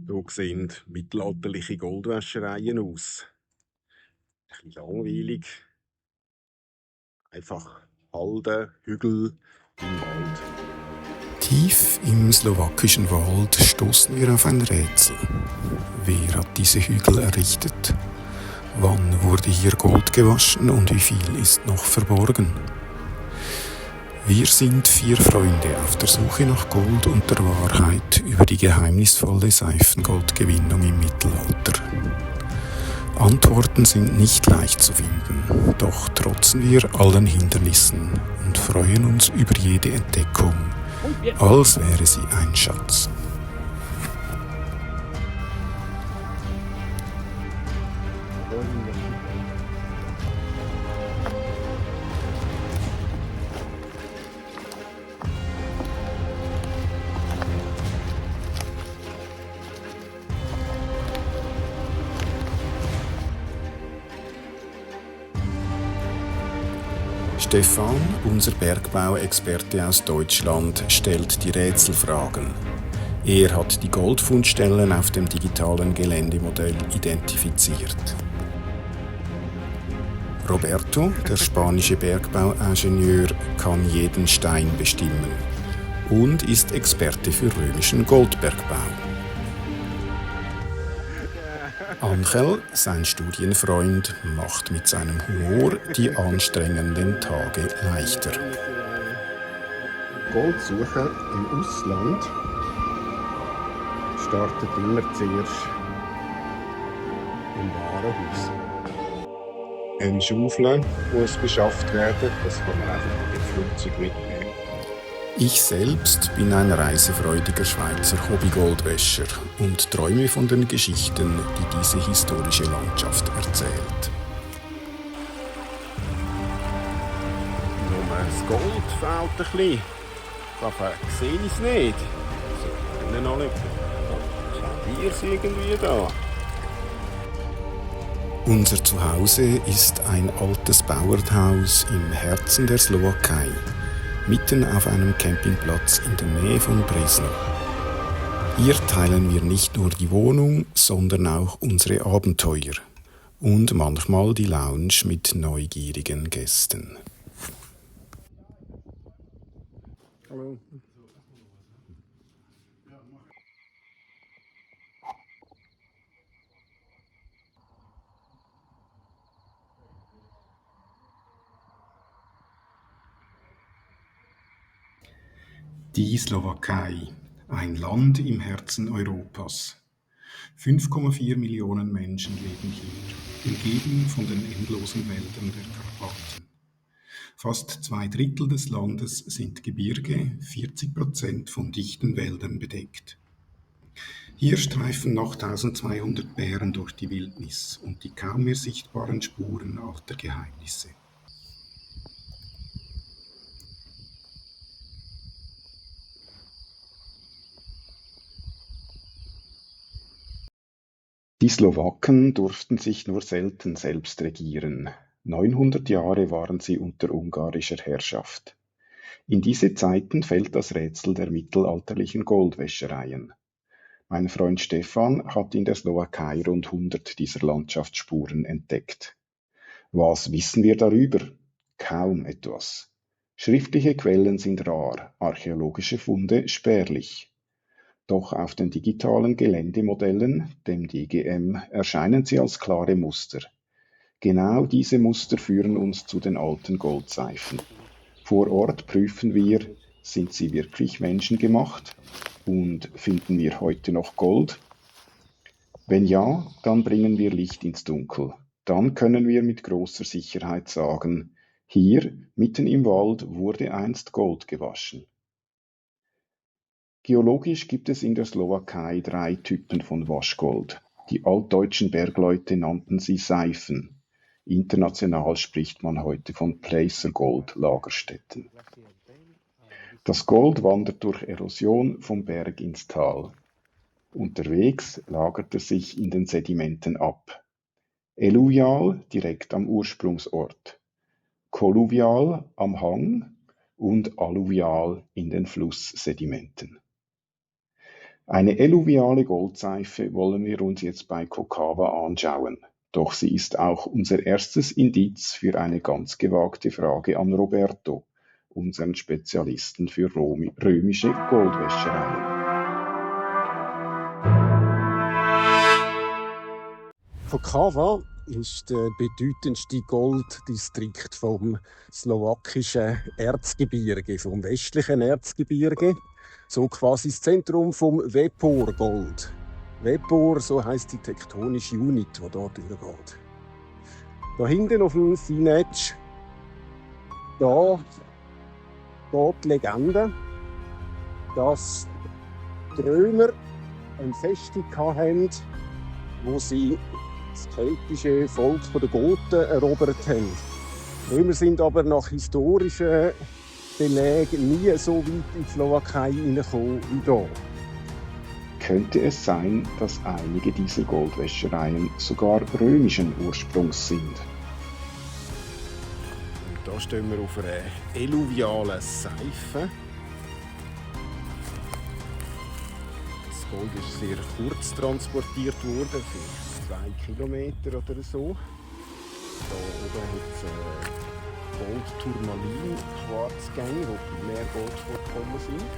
So sehen mittelalterliche Goldwäschereien aus. Ein bisschen langweilig. Einfach Halden, Hügel im Wald. Tief im slowakischen Wald stoßen wir auf ein Rätsel. Wer hat diese Hügel errichtet? Wann wurde hier Gold gewaschen und wie viel ist noch verborgen? Wir sind 4 Freunde auf der Suche nach Gold und der Wahrheit über die geheimnisvolle Seifengoldgewinnung im Mittelalter. Antworten sind nicht leicht zu finden, doch trotzen wir allen Hindernissen und freuen uns über jede Entdeckung, als wäre sie ein Schatz. Stefan, unser Bergbauexperte aus Deutschland, stellt die Rätselfragen. Er hat die Goldfundstellen auf dem digitalen Geländemodell identifiziert. Roberto, der spanische Bergbauingenieur, kann jeden Stein bestimmen und ist Experte für römischen Goldbergbau. Angel, sein Studienfreund, macht mit seinem Humor die anstrengenden Tage leichter. Goldsuche im Ausland startet immer zuerst im Warenhaus. Eine Schaufel muss beschafft werden, das kann man einfach mit dem Flugzeug mitnehmen. Ich selbst bin ein reisefreudiger Schweizer Hobby-Goldwäscher und träume von den Geschichten, die diese historische Landschaft erzählt. Nur das Gold fehlt ein bisschen. Aber sehe ich es nicht. So, können noch nicht. Hier ist irgendwie da. Unser Zuhause ist ein altes Bauernhaus im Herzen der Slowakei, mitten auf einem Campingplatz in der Nähe von Bresno. Hier teilen wir nicht nur die Wohnung, sondern auch unsere Abenteuer und manchmal die Lounge mit neugierigen Gästen. Hallo. Die Slowakei, ein Land im Herzen Europas. 5,4 Millionen Menschen leben hier, umgeben von den endlosen Wäldern der Karpaten. Fast 2/3 des Landes sind Gebirge, 40% von dichten Wäldern bedeckt. Hier streifen noch 1200 Bären durch die Wildnis und die kaum mehr sichtbaren Spuren alter Geheimnisse. Die Slowaken durften sich nur selten selbst regieren. 900 Jahre waren sie unter ungarischer Herrschaft. In diese Zeiten fällt das Rätsel der mittelalterlichen Goldwäschereien. Mein Freund Stefan hat in der Slowakei rund 100 dieser Landschaftsspuren entdeckt. Was wissen wir darüber? Kaum etwas. Schriftliche Quellen sind rar, archäologische Funde spärlich. Doch auf den digitalen Geländemodellen, dem DGM, erscheinen sie als klare Muster. Genau diese Muster führen uns zu den alten Goldseifen. Vor Ort prüfen wir, sind sie wirklich menschengemacht und finden wir heute noch Gold? Wenn ja, dann bringen wir Licht ins Dunkel. Dann können wir mit großer Sicherheit sagen, hier, mitten im Wald, wurde einst Gold gewaschen. Geologisch gibt es in der Slowakei 3 Typen von Waschgold. Die altdeutschen Bergleute nannten sie Seifen. International spricht man heute von Placer-Gold-Lagerstätten. Das Gold wandert durch Erosion vom Berg ins Tal. Unterwegs lagert es sich in den Sedimenten ab. Eluvial direkt am Ursprungsort, kolluvial am Hang und alluvial in den Flusssedimenten. Eine eluviale Goldseife wollen wir uns jetzt bei Kokava anschauen. Doch sie ist auch unser erstes Indiz für eine ganz gewagte Frage an Roberto, unseren Spezialisten für römische Goldwäschereien. Kokava ist der bedeutendste Golddistrikt vom slowakischen Erzgebirge, vom westlichen Erzgebirge. So quasi das Zentrum vom Vepor-Gold. Vepor, so heisst die tektonische Unit, die dort durchgeht. Da hinten auf dem Sinetsch, da geht die Legende, dass die Römer eine Festung hatten, wo sie das keltische Volk der Goten erobert haben. Die Römer sind aber nach historischen Belegen nie so weit in die Slowakei hineingekommen wie hier. Könnte es sein, dass einige dieser Goldwäschereien sogar römischen Ursprungs sind? Und da stehen wir auf einer eluvialen Seife. Das Gold ist sehr kurz transportiert worden, vielleicht 2 Kilometer oder so. Da oben hat es Goldturmalin, Quarzgänge, wo primär Gold vorgekommen sind.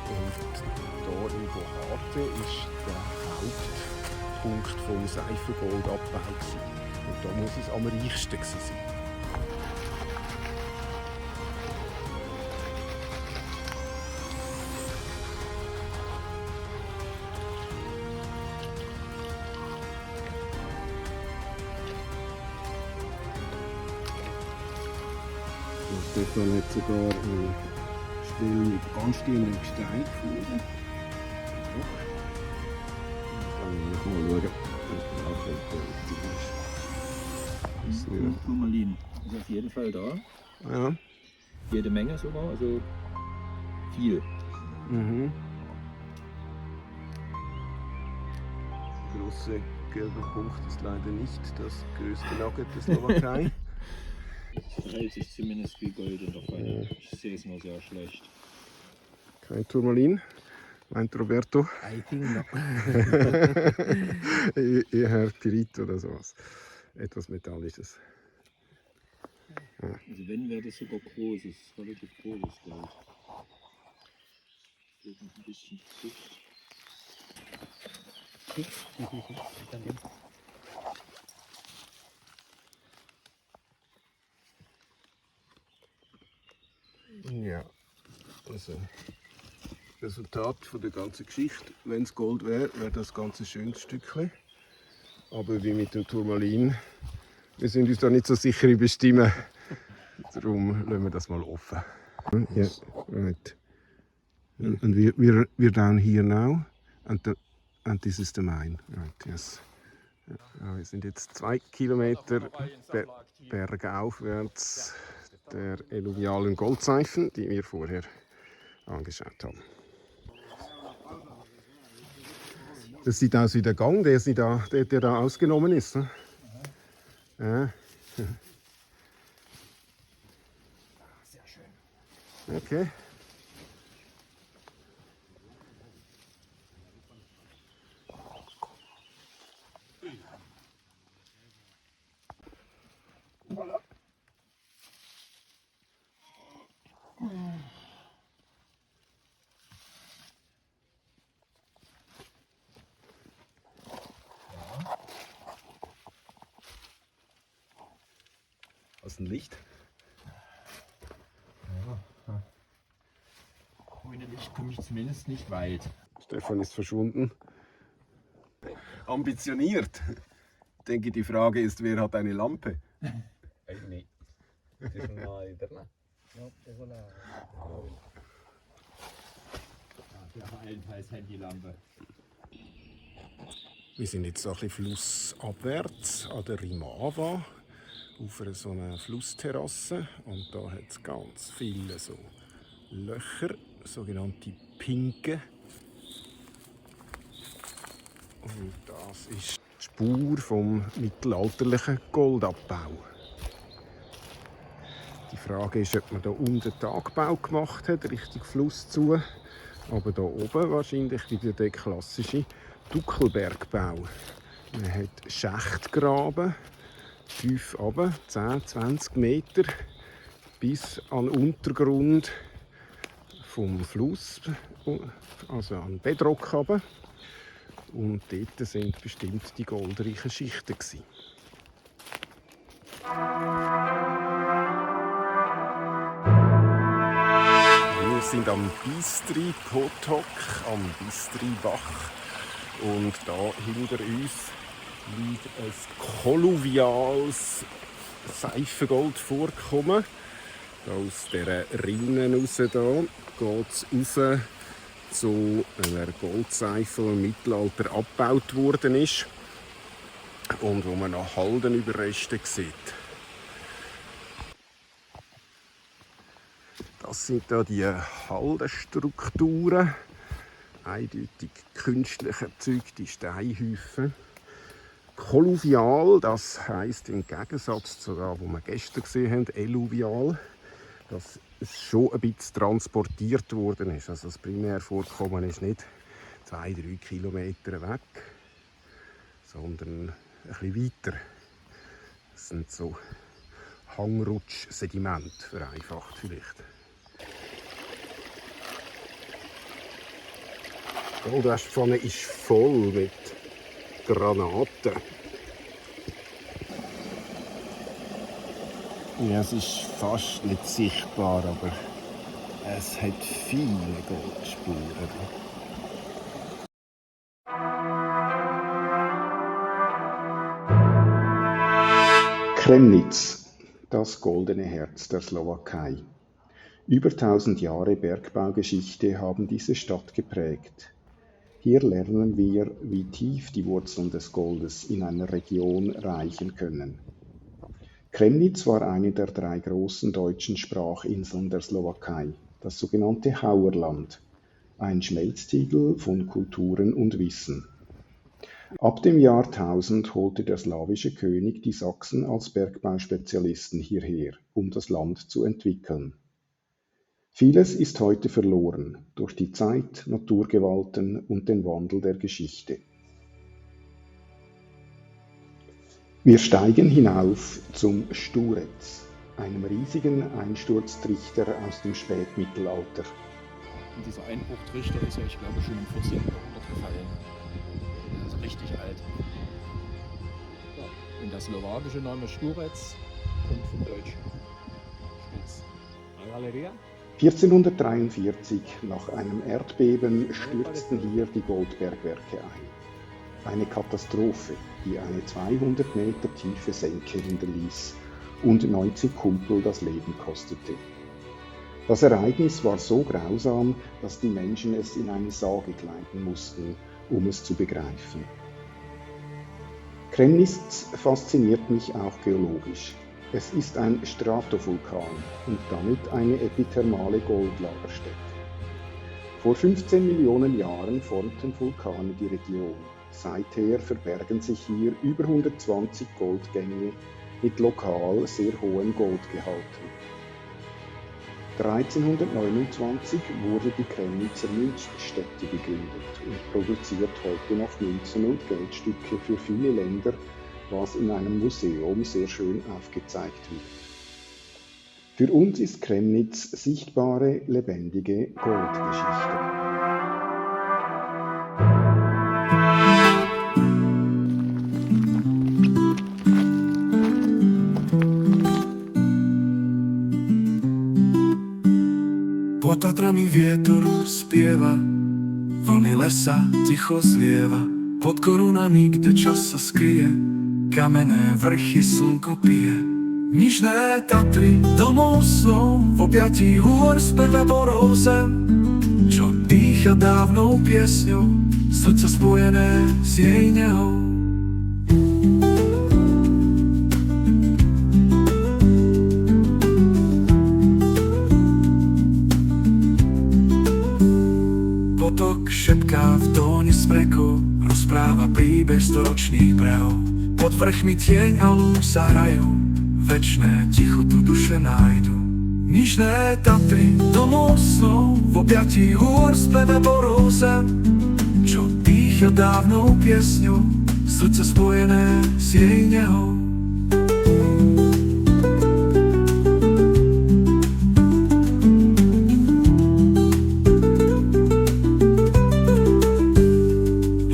Und hier in Bohate ist der Hauptpunkt vom Seifengoldabbau. Und da muss es am reichsten sein. Stefan hat sogar eine Stelle mit anstehendem Gestein gefunden. Dann mal schauen, was Turmalin ist auf jeden Fall da. Ja. Jede Menge sogar, also viel. Mhm. Der grosse gelbe Punkt ist leider nicht das größte Nugget der Slowakei. Hält sich zumindest wie Gold in der Pfanne. Ich sehe es nur sehr schlecht. Kein Turmalin, meint Roberto. I think not. Eher Pirit oder sowas. Etwas Metallisches. Also wenn, wäre das sogar großes, relativ großes Gold. Geht noch ein bisschen zu. Ja, also Resultat von der ganzen Geschichte. Wenn es Gold wäre, wäre das ganz ein schönes Stückchen. Aber wie mit dem Turmalin, wir sind uns da nicht so sicher im Bestimmen. Darum lassen wir das mal offen. Yeah, right. And we're down here now, and this is the mine. Right, yes. Ja, wir sind jetzt 2 Kilometer bergaufwärts der eluvialen Goldseifen, die wir vorher angeschaut haben. Das sieht aus wie der Gang, der da ausgenommen ist. Ne? Ja. Sehr schön. Okay. Was ist ein Licht? Ja. Ohne Licht komme ich zumindest nicht weit. Stefan ist verschwunden. Ambitioniert. Ich denke, die Frage ist, wer hat eine Lampe? Nee. Das ist mal drin. Ja, allenfalls Handylampe. Wir sind jetzt ein bisschen flussabwärts an der Rimava auf so einer Flussterrasse und da hat es ganz viele so Löcher, sogenannte Pinken. Und das ist die Spur vom mittelalterlichen Goldabbau. Die Frage ist, ob man da unten Tagbau gemacht hat, Richtung Fluss zu, Aber da oben wahrscheinlich wieder der klassische Duckelbergbau. Man hat Schächte gegraben, tief runter, 10, 20 Meter, bis an den Untergrund vom Fluss, also an den Bedrock runter. Und dort sind bestimmt die goldreichen Schichten gewesen. Wir sind am Bistri Potok, am Bistri-Bach. Und da hinter uns liegt ein kolluviales Seifengoldvorkommen. Aus dieser Rinne raus geht es rauf zu einer Goldseife, die im Mittelalter abgebaut worden ist und wo man noch Haldenüberreste sieht. Das sind da die Haldenstrukturen, eindeutig künstlich erzeugte Steinhäufen. Kolluvial, das heisst im Gegensatz zu dem, was wir gestern gesehen haben, eluvial, dass es schon ein bisschen transportiert worden ist. Also das Primärvorkommen ist nicht 2-3 Kilometer weg, sondern ein bisschen weiter. Das sind so Hangrutsch-Sedimente, vereinfacht vielleicht. Die Goldwäschpfanne ist voll mit Granaten. Ja, es ist fast nicht sichtbar, aber es hat viele Goldspuren. Kremnitz, das goldene Herz der Slowakei. Über 1000 Jahre Bergbaugeschichte haben diese Stadt geprägt. Hier lernen wir, wie tief die Wurzeln des Goldes in einer Region reichen können. Kremnitz war eine der 3 großen deutschen Sprachinseln der Slowakei, das sogenannte Hauerland, ein Schmelztiegel von Kulturen und Wissen. Ab dem Jahr 1000 holte der slawische König die Sachsen als Bergbau-Spezialisten hierher, um das Land zu entwickeln. Vieles ist heute verloren durch die Zeit, Naturgewalten und den Wandel der Geschichte. Wir steigen hinauf zum Sturetz, einem riesigen Einsturztrichter aus dem Spätmittelalter. Und dieser Einbruchtrichter ist ja, ich glaube, schon im 14. Jahrhundert gefallen. Das ist richtig alt. Ja. Und der slowakische Name Sturetz kommt vom Deutschen. Sturz. 1443, nach einem Erdbeben, stürzten hier die Goldbergwerke ein. Eine Katastrophe, die eine 200 Meter tiefe Senke hinterließ und 90 Kumpel das Leben kostete. Das Ereignis war so grausam, dass die Menschen es in eine Sage kleiden mussten, um es zu begreifen. Kremnitz fasziniert mich auch geologisch. Es ist ein Stratovulkan und damit eine epithermale Goldlagerstätte. Vor 15 Millionen Jahren formten Vulkane die Region. Seither verbergen sich hier über 120 Goldgänge mit lokal sehr hohem Goldgehalten. 1329 wurde die Kremnitzer Münzstätte gegründet und produziert heute noch Münzen und Geldstücke für viele Länder, was in einem Museum sehr schön aufgezeigt wird. Für uns ist Kremnitz sichtbare, lebendige Goldgeschichte. Pod Tatrami vietor spieva, vlny lesa ticho zlieva, pod korunami, kde čas sa skryje, kamenné vrchy slnko pije. Nižné Tatry domov sú v objatí hôr zpeve borovzem, čo dýcha dávnou piesňou, srdce spojené s jej nehou. Potok šepká v tóne smrekov, rozpráva príbeh storočných brehov. Pod vrchmi tieň a lúč sa hrajú, večné ticho tu duše nájdu. Ніч не Татри donosno w objaci gór splewe borosem, čo dýcha dávnou piesňou, srdce spojené s jej nehou.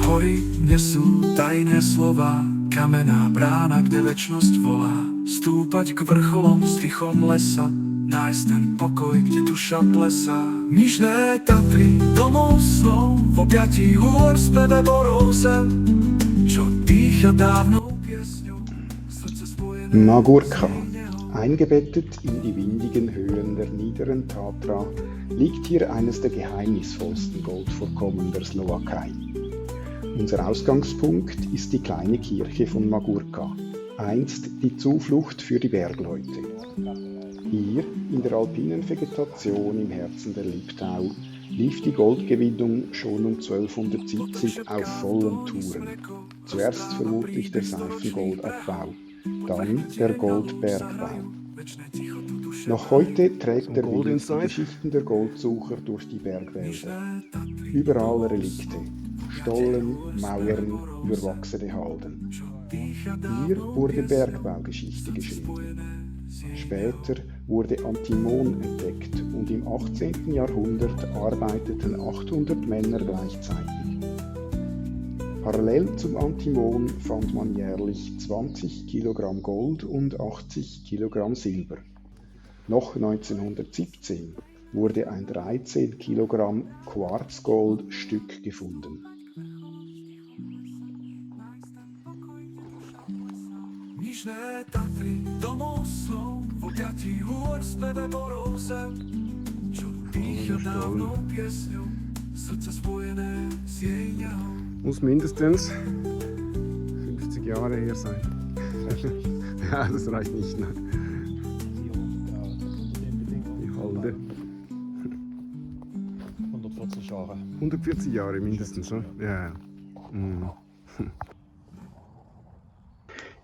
Hory nesú tajné slova, kamenná brána, kde večnosť volá. Stúpať k vrcholom s tichom lesa, nájsť ten pokoj, kde duša plesá. Nižné Tatry domov snov, v objatí hôr speve borosem, čo dýcha dávnou piesňou, srdce spojené. Magurka. Eingebettet in die windigen Höhen der niederen Tatra liegt hier eines der geheimnisvollsten Goldvorkommen der Slowakei. Unser Ausgangspunkt ist die kleine Kirche von Magurka, einst die Zuflucht für die Bergleute. Hier, in der alpinen Vegetation im Herzen der Liptau, lief die Goldgewinnung schon um 1270 auf vollen Touren. Zuerst vermutlich der Seifengoldabbau, dann der Goldbergbau. Noch heute trägt der Wind die Geschichten der Goldsucher durch die Bergwälder. Überall Relikte, Stollen, Mauern, überwachsene Halden. Hier wurde Bergbaugeschichte geschrieben. Später wurde Antimon entdeckt und im 18. Jahrhundert arbeiteten 800 Männer gleichzeitig. Parallel zum Antimon fand man jährlich 20 Kilogramm Gold und 80 Kilogramm Silber. Noch 1917 wurde ein 13 Kilogramm Quarzgoldstück gefunden. Nižné Tatry domov snov, v objatí hôr speve borosem, čo dýcha dávnou piesňou, srdce spojené s jej nehou. Muss mindestens 50 Jahre her sein. Ja, das reicht nicht. Ne? Die Halde. 140 Jahre. 140 Jahre mindestens, ne? Ja. Mhm.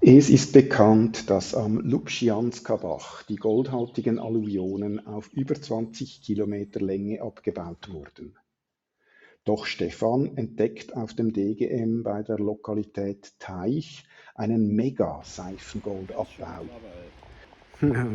Es ist bekannt, dass am Lubsjanska-Bach die goldhaltigen Alluvionen auf über 20 Kilometer Länge abgebaut wurden. Doch Stefan entdeckt auf dem DGM bei der Lokalität Teich einen Mega-Seifengoldabbau. Ja.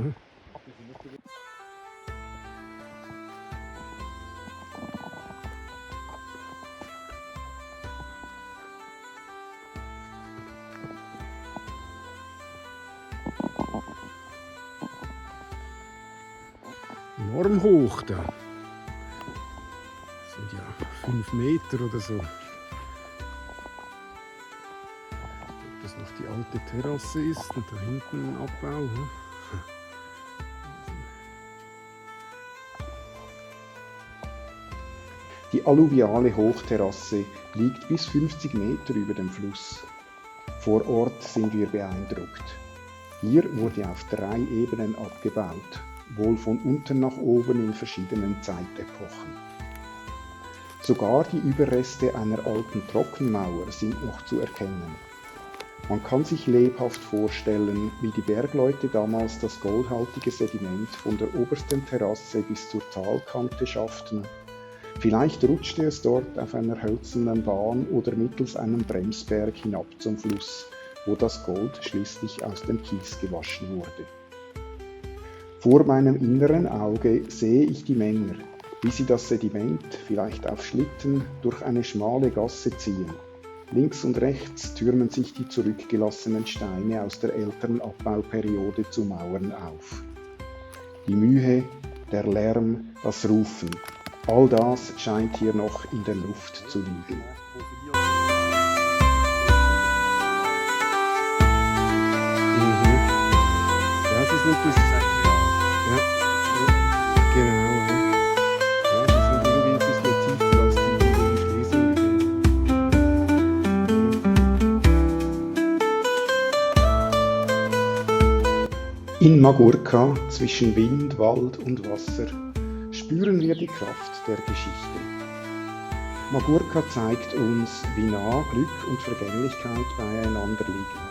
Enorm hoch da. Das sind ja 5 Meter oder so. Ob das noch die alte Terrasse ist und da hinten ein Abbau. Ne? Die alluviale Hochterrasse liegt bis 50 Meter über dem Fluss. Vor Ort sind wir beeindruckt. Hier wurde auf 3 Ebenen abgebaut, wohl von unten nach oben in verschiedenen Zeitepochen. Sogar die Überreste einer alten Trockenmauer sind noch zu erkennen. Man kann sich lebhaft vorstellen, wie die Bergleute damals das goldhaltige Sediment von der obersten Terrasse bis zur Talkante schafften. Vielleicht rutschte es dort auf einer hölzernen Bahn oder mittels einem Bremsberg hinab zum Fluss, wo das Gold schließlich aus dem Kies gewaschen wurde. Vor meinem inneren Auge sehe ich die Männer, wie sie das Sediment, vielleicht auf Schlitten, durch eine schmale Gasse ziehen. Links und rechts türmen sich die zurückgelassenen Steine aus der älteren Abbauperiode zu Mauern auf. Die Mühe, der Lärm, das Rufen, all das scheint hier noch in der Luft zu liegen. Das ist nicht das. Ja, genau. Ja, die sind irgendwie ein bisschen tiefer als die Schlesien. In Magurka, zwischen Wind, Wald und Wasser, spüren wir die Kraft der Geschichte. Magurka zeigt uns, wie nah Glück und Vergänglichkeit beieinander liegen.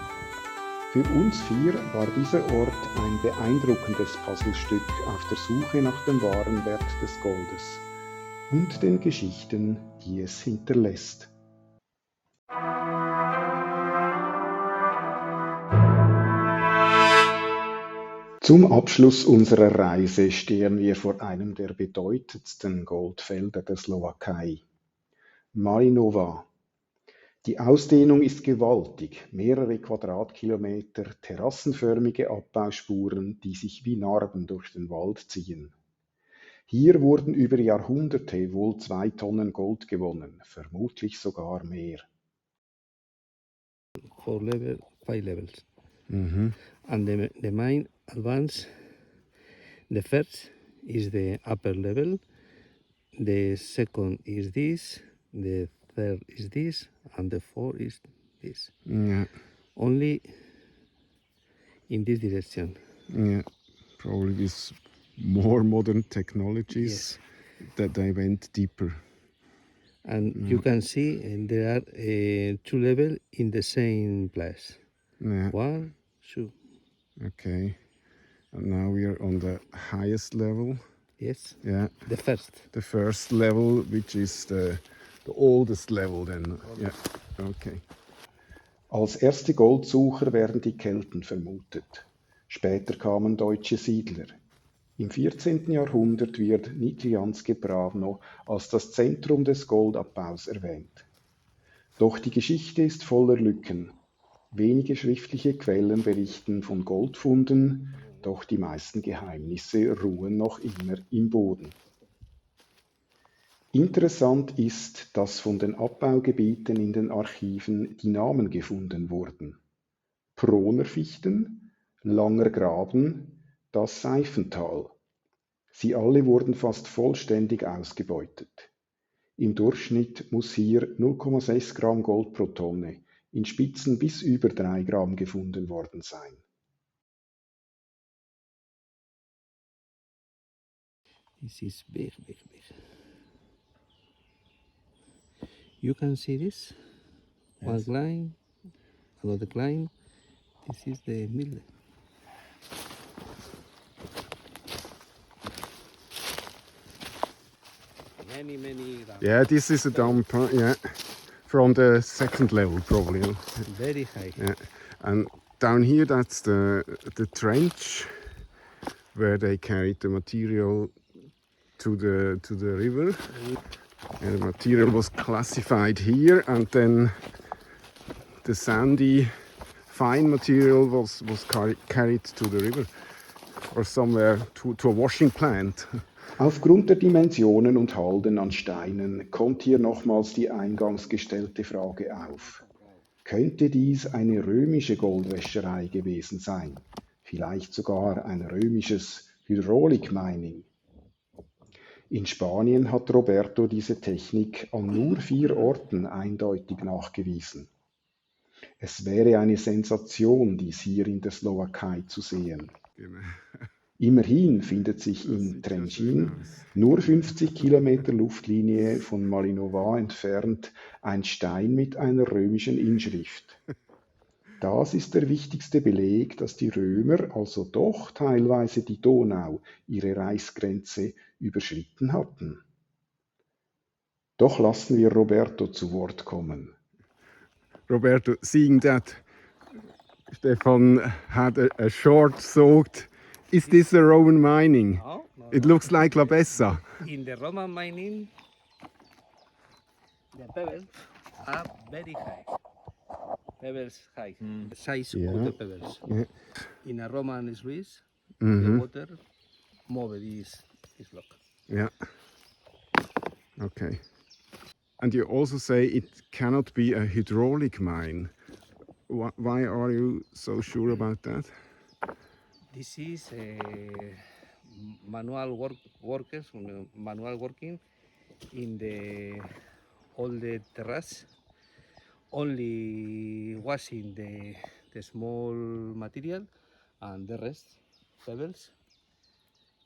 Für uns vier war dieser Ort ein beeindruckendes Puzzlestück auf der Suche nach dem wahren Wert des Goldes und den Geschichten, die es hinterlässt. Zum Abschluss unserer Reise stehen wir vor einem der bedeutendsten Goldfelder der Slowakei, Malinova. Die Ausdehnung ist gewaltig, mehrere Quadratkilometer terrassenförmige Abbauspuren, die sich wie Narben durch den Wald ziehen. Hier wurden über Jahrhunderte wohl 2 Tonnen Gold gewonnen, vermutlich sogar mehr. 5 levels. Mhm. And the main advance, the first is the upper level, the second is this, the third is this, and the fourth is this. Yeah, Only in this direction. yeah. Probably with more modern technologies that they went deeper. And you can see there are 2 levels in the same place. Yeah, 1, 2. okay. And now we are on the highest level. Yes, Yeah, the first. the first level, which is the oldest level then. Yeah, okay. Als erste Goldsucher werden die Kelten vermutet. Später kamen deutsche Siedler. Im 14. Jahrhundert wird Nitrianske Pravno als das Zentrum des Goldabbaus erwähnt. Doch die Geschichte ist voller Lücken. Wenige schriftliche Quellen berichten von Goldfunden, doch die meisten Geheimnisse ruhen noch immer im Boden. Interessant ist, dass von den Abbaugebieten in den Archiven die Namen gefunden wurden. Pronerfichten, Langer Graben, das Seifental. Sie alle wurden fast vollständig ausgebeutet. Im Durchschnitt muss hier 0,6 Gramm Gold pro Tonne, in Spitzen bis über 3 Gramm gefunden worden sein. This is big, big, big. You can see this. One line, another line. This is the middle. Many rounds. Yeah, this is a dump, yeah. From the second level, probably. Very high. Yeah. And down here, that's the trench where they carried the material to the river. And the material was classified here, and then the sandy, fine material was carried to the river or somewhere to a washing plant. Aufgrund der Dimensionen und Halden an Steinen kommt hier nochmals die eingangs gestellte Frage auf. Könnte dies eine römische Goldwäscherei gewesen sein? Vielleicht sogar ein römisches Hydraulic Mining? In Spanien hat Roberto diese Technik an nur 4 Orten eindeutig nachgewiesen. Es wäre eine Sensation, dies hier in der Slowakei zu sehen. Immerhin findet sich in Trenčín, nur 50 Kilometer Luftlinie von Malinova entfernt, ein Stein mit einer römischen Inschrift. Das ist der wichtigste Beleg, dass die Römer also doch teilweise die Donau, ihre Reichsgrenze, überschritten hatten. Doch lassen wir Roberto zu Wort kommen. Roberto, seeing that Stefan had a short thought, is this a Roman mining? No, It looks like La Bessa. In the Roman mining, the pebbles are very high. Pebbles high. The size Yeah. of the pebbles. Yeah. In a Roman Swiss, the Mhm. water moved is block. Yeah. Okay. And you also say it cannot be a hydraulic mine. Why are you so sure about that? This is manual manual working in all the terrace, only washing the small material and the rest pebbles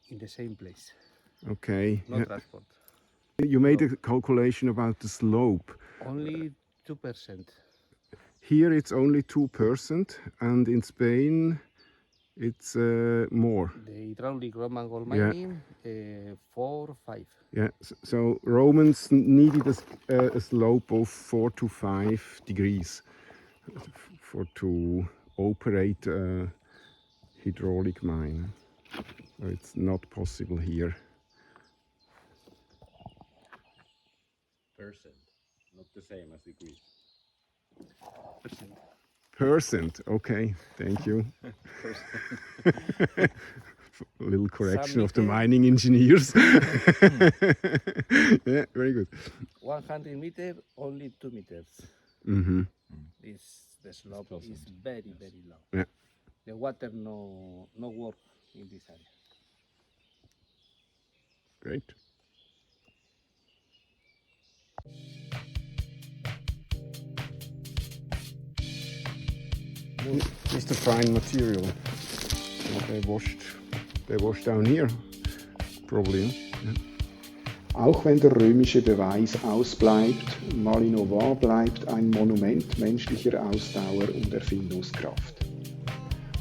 in the same place, Okay. no Yeah. transport. You made a calculation about the slope. Only 2%. Here it's only 2%, and in Spain it's more. The hydraulic Roman gold Yeah. mining, 4, 5. Yeah, so Romans needed a slope of 4 to 5 degrees to operate a hydraulic mine. So it's not possible here. Percent, not the same as degree. Percent, okay, thank you. A little correction of the mining engineers. Yeah, very good. 100 meter, only 2 meters. Mm-hmm. The slope is very, very low. Yeah. The water no work in this area. Great. Just a fine material. Well, they washed down here, probably. Yeah. Auch wenn der römische Beweis ausbleibt, Malinois bleibt ein Monument menschlicher Ausdauer und Erfindungskraft.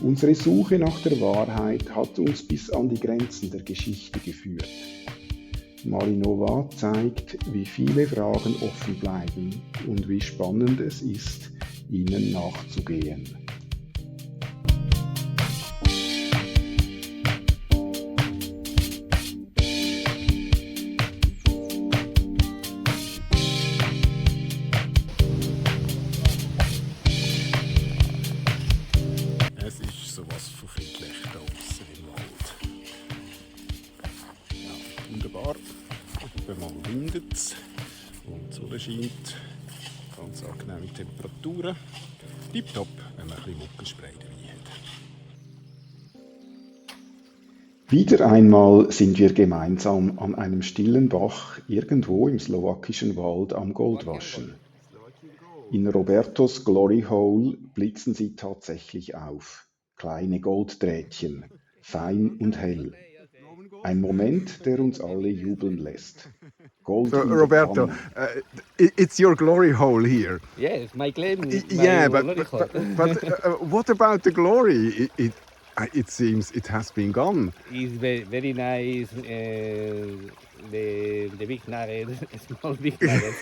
Unsere Suche nach der Wahrheit hat uns bis an die Grenzen der Geschichte geführt. Malinois zeigt, wie viele Fragen offen bleiben und wie spannend es ist, ihnen nachzugehen. Es ist sowas von friedlich da draussen im Wald. Ja, wunderbar. Mal windet es und die Sonne scheint. Ganz angenehme Temperaturen. Tipptopp, wenn man ein bisschen Muckenspray dabei hat. Wieder einmal sind wir gemeinsam an einem stillen Bach irgendwo im slowakischen Wald am Goldwaschen. In Robertos Glory Hole blitzen sie tatsächlich auf. Kleine Golddrähtchen, fein und hell. Ein Moment, der uns alle jubeln lässt. Gold So, in der Roberto, Pfanne. it's your glory hole here. Yes, my claim. Yeah, but what about the glory? It seems it has been gone. It's very, very nice. The big nugget, small big nugget.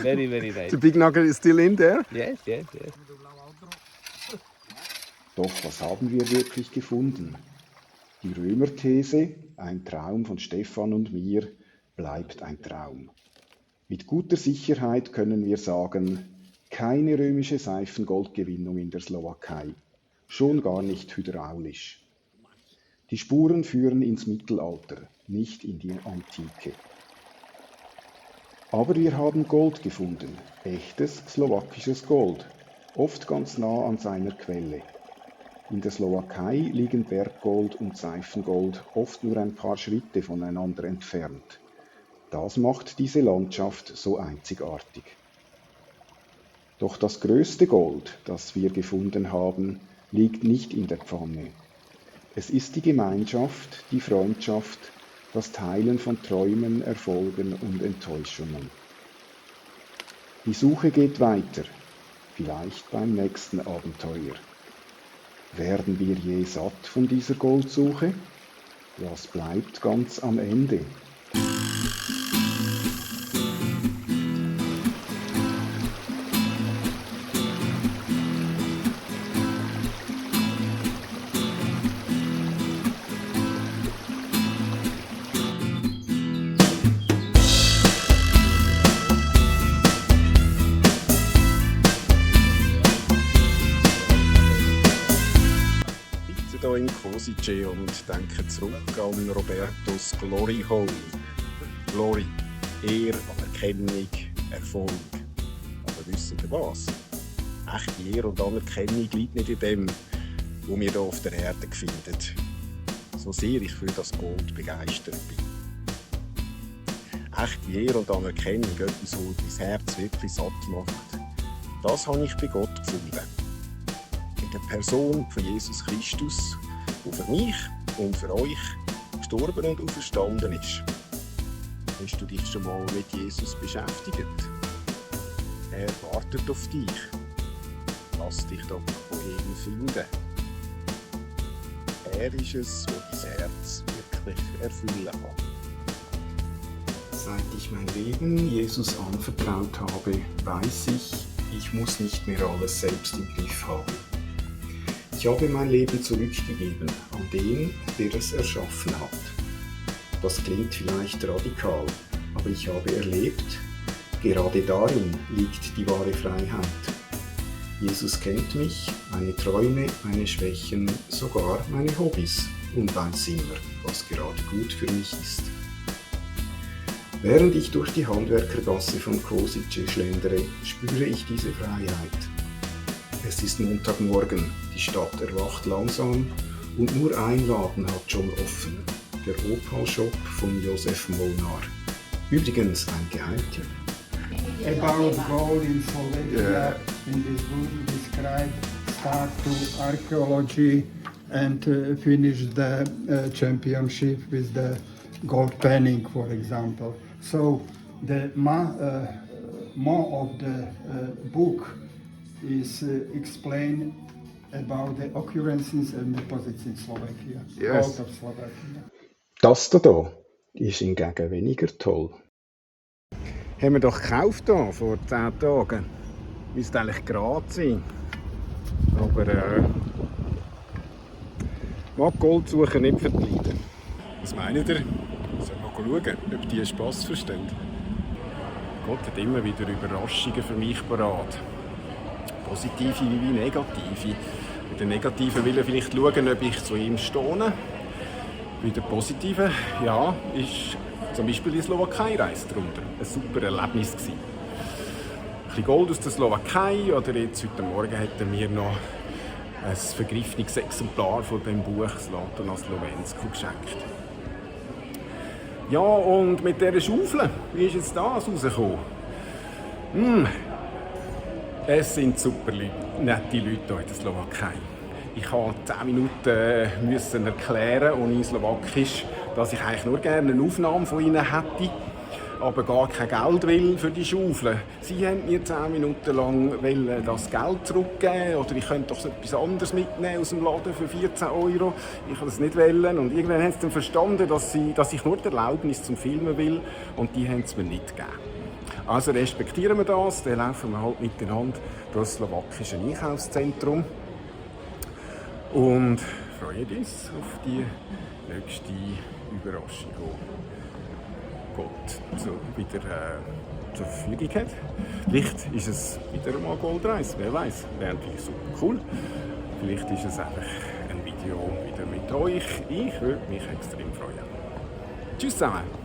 Very, very nice. The big nugget is still in there? Yes. Doch was haben wir wirklich gefunden? Die Römerthese, ein Traum von Stefan und mir, bleibt ein Traum. Mit guter Sicherheit können wir sagen, keine römische Seifengoldgewinnung in der Slowakei, schon gar nicht hydraulisch. Die Spuren führen ins Mittelalter, nicht in die Antike. Aber wir haben Gold gefunden, echtes slowakisches Gold, oft ganz nah an seiner Quelle. In der Slowakei liegen Berggold und Seifengold oft nur ein paar Schritte voneinander entfernt. Das macht diese Landschaft so einzigartig. Doch das größte Gold, das wir gefunden haben, liegt nicht in der Pfanne. Es ist die Gemeinschaft, die Freundschaft, das Teilen von Träumen, Erfolgen und Enttäuschungen. Die Suche geht weiter, vielleicht beim nächsten Abenteuer. Werden wir je satt von dieser Goldsuche? Was bleibt ganz am Ende? Hier in Kosice und denke zurück an Robertos Glory Hole. Glory, Ehre, Anerkennung, Erfolg. Aber wisst ihr was? Echte Ehre und Anerkennung liegt nicht in dem, was wir hier auf der Erde finden. So sehr ich für das Gold begeistert bin. Echte Ehre und Anerkennung, etwas, was dein Herz wirklich satt macht, das habe ich bei Gott gefunden. In der Person von Jesus Christus, der für mich und für euch gestorben und auferstanden ist. Hast du dich schon mal mit Jesus beschäftigt? Er wartet auf dich. Lass dich doch von ihm finden. Er ist es, der dein Herz wirklich erfüllen kann. Seit ich mein Leben Jesus anvertraut habe, weiß ich muss nicht mehr alles selbst im Griff haben. Ich habe mein Leben zurückgegeben an den, der es erschaffen hat. Das klingt vielleicht radikal, aber ich habe erlebt, gerade darin liegt die wahre Freiheit. Jesus kennt mich, meine Träume, meine Schwächen, sogar meine Hobbys und weiß immer, was gerade gut für mich ist. Während ich durch die Handwerkergasse von Kosice schlendere, spüre ich diese Freiheit. Es ist Montagmorgen, die Stadt erwacht langsam und nur ein Laden hat schon offen, der Opal-Shop von Josef Molnar. Übrigens ein Geheimtipp. About gold in Slovakia, in this book describe start to archaeology and finish the championship with the gold panning, for example. So the more of the book is explain about the occurrences and deposits in Slovakia, Yes. gold of Slovakia. Das da ist hingegen weniger toll. Haben wir doch gekauft hier, vor 10 Tagen. Müsste eigentlich gerade sein. Aber mag Goldsuche nicht verleiden. Was meint ihr? Sollen wir mal schauen, ob die Spass verstehen? Gott hat immer wieder Überraschungen für mich parat. Positive wie negative. Bei den Negativen will er vielleicht schauen, ob ich zu ihm stehe. Bei den Positiven, ja, ist zum Beispiel die Slowakei-Reise darunter. Ein super Erlebnis gewesen. Ein bisschen Gold aus der Slowakei, oder jetzt heute Morgen hat er mir noch ein vergriffenes Exemplar von dem Buch Zlatana Slovensko geschenkt. Ja, und mit dieser Schaufel, wie ist jetzt das rausgekommen? Es sind super Leute, nette Leute hier in der Slowakei. Ich musste 10 Minuten müssen erklären, ohne Slowakisch, dass ich eigentlich nur gerne eine Aufnahme von ihnen hätte, aber gar kein Geld will für die Schaufel. Sie haben mir 10 Minuten lang das Geld zurückgeben oder ich könnte doch etwas anderes mitnehmen aus dem Laden für 14 €. Ich wollte es nicht wollen und irgendwann haben sie dann verstanden, dass ich nur die Erlaubnis zum Filmen will und die haben es mir nicht gegeben. Also respektieren wir das, dann laufen wir halt miteinander durch das slowakische Einkaufszentrum und freuen uns auf die nächste Überraschung, die Gott wieder zur Verfügung hat. Vielleicht ist es wieder mal Goldreise, wer weiß, wäre natürlich super cool. Vielleicht ist es einfach ein Video wieder mit euch. Ich würde mich extrem freuen. Tschüss zusammen!